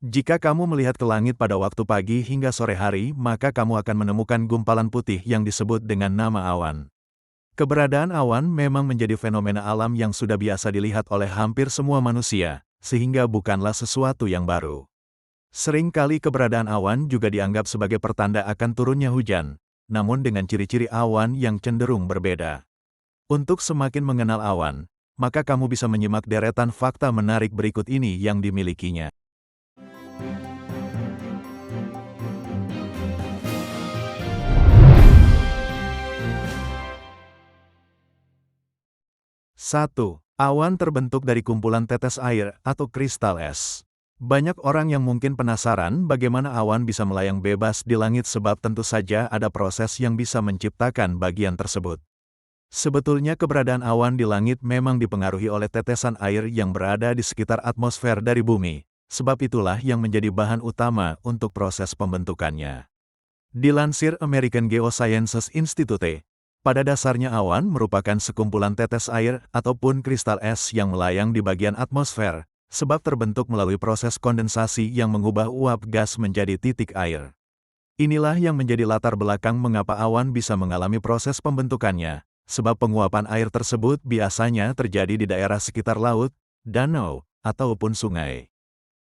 Jika kamu melihat ke langit pada waktu pagi hingga sore hari, maka kamu akan menemukan gumpalan putih yang disebut dengan nama awan. Keberadaan awan memang menjadi fenomena alam yang sudah biasa dilihat oleh hampir semua manusia, sehingga bukanlah sesuatu yang baru. Seringkali keberadaan awan juga dianggap sebagai pertanda akan turunnya hujan, namun dengan ciri-ciri awan yang cenderung berbeda. Untuk semakin mengenal awan, maka kamu bisa menyimak deretan fakta menarik berikut ini yang dimilikinya. Satu, awan terbentuk dari kumpulan tetes air atau kristal es. Banyak orang yang mungkin penasaran bagaimana awan bisa melayang bebas di langit sebab tentu saja ada proses yang bisa menciptakan bagian tersebut. Sebetulnya keberadaan awan di langit memang dipengaruhi oleh tetesan air yang berada di sekitar atmosfer dari bumi, sebab itulah yang menjadi bahan utama untuk proses pembentukannya. Dilansir American Geosciences Institute, pada dasarnya awan merupakan sekumpulan tetes air ataupun kristal es yang melayang di bagian atmosfer, sebab terbentuk melalui proses kondensasi yang mengubah uap gas menjadi titik air. Inilah yang menjadi latar belakang mengapa awan bisa mengalami proses pembentukannya, sebab penguapan air tersebut biasanya terjadi di daerah sekitar laut, danau, ataupun sungai.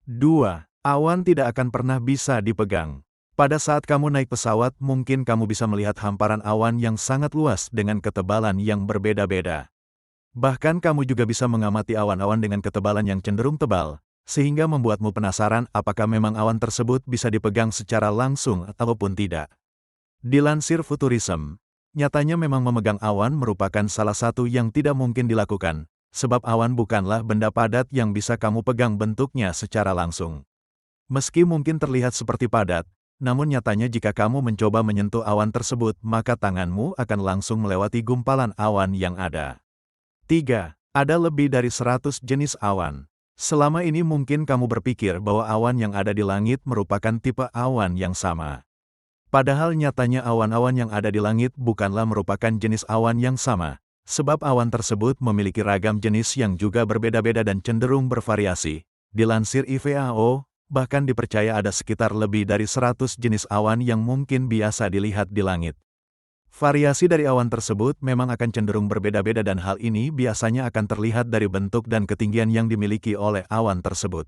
2. Awan tidak akan pernah bisa dipegang. Pada saat kamu naik pesawat, mungkin kamu bisa melihat hamparan awan yang sangat luas dengan ketebalan yang berbeda-beda. Bahkan kamu juga bisa mengamati awan-awan dengan ketebalan yang cenderung tebal, sehingga membuatmu penasaran apakah memang awan tersebut bisa dipegang secara langsung ataupun tidak. Dilansir Futurism, nyatanya memang memegang awan merupakan salah satu yang tidak mungkin dilakukan, sebab awan bukanlah benda padat yang bisa kamu pegang bentuknya secara langsung. Meski mungkin terlihat seperti padat, namun nyatanya jika kamu mencoba menyentuh awan tersebut, maka tanganmu akan langsung melewati gumpalan awan yang ada. 3. Ada lebih dari 100 jenis awan. Selama ini mungkin kamu berpikir bahwa awan yang ada di langit merupakan tipe awan yang sama. Padahal nyatanya awan-awan yang ada di langit bukanlah merupakan jenis awan yang sama, sebab awan tersebut memiliki ragam jenis yang juga berbeda-beda dan cenderung bervariasi. Dilansir IVAO, bahkan dipercaya ada sekitar lebih dari 100 jenis awan yang mungkin biasa dilihat di langit. Variasi dari awan tersebut memang akan cenderung berbeda-beda dan hal ini biasanya akan terlihat dari bentuk dan ketinggian yang dimiliki oleh awan tersebut.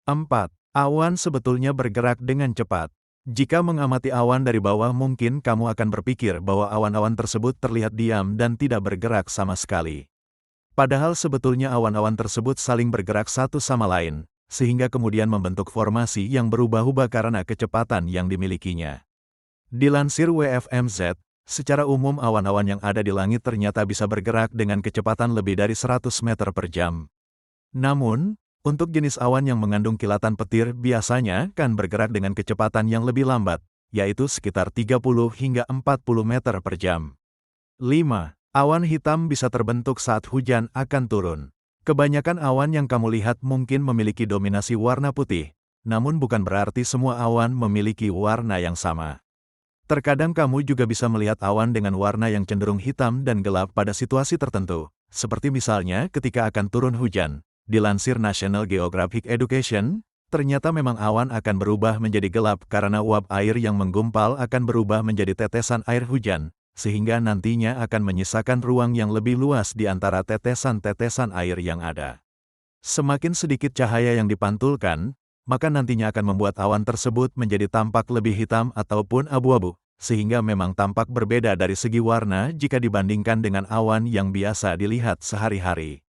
4. Awan sebetulnya bergerak dengan cepat. Jika mengamati awan dari bawah, mungkin kamu akan berpikir bahwa awan-awan tersebut terlihat diam dan tidak bergerak sama sekali. Padahal sebetulnya awan-awan tersebut saling bergerak satu sama lain, sehingga kemudian membentuk formasi yang berubah-ubah karena kecepatan yang dimilikinya. Dilansir WFMZ, secara umum awan-awan yang ada di langit ternyata bisa bergerak dengan kecepatan lebih dari 100 meter per jam. Namun, untuk jenis awan yang mengandung kilatan petir biasanya kan bergerak dengan kecepatan yang lebih lambat, yaitu sekitar 30 hingga 40 meter per jam. 5. Awan hitam bisa terbentuk saat hujan akan turun. Kebanyakan awan yang kamu lihat mungkin memiliki dominasi warna putih, namun bukan berarti semua awan memiliki warna yang sama. Terkadang kamu juga bisa melihat awan dengan warna yang cenderung hitam dan gelap pada situasi tertentu, seperti misalnya ketika akan turun hujan. Dilansir National Geographic Education, ternyata memang awan akan berubah menjadi gelap karena uap air yang menggumpal akan berubah menjadi tetesan air hujan, sehingga nantinya akan menyisakan ruang yang lebih luas di antara tetesan-tetesan air yang ada. Semakin sedikit cahaya yang dipantulkan, maka nantinya akan membuat awan tersebut menjadi tampak lebih hitam ataupun abu-abu, sehingga memang tampak berbeda dari segi warna jika dibandingkan dengan awan yang biasa dilihat sehari-hari.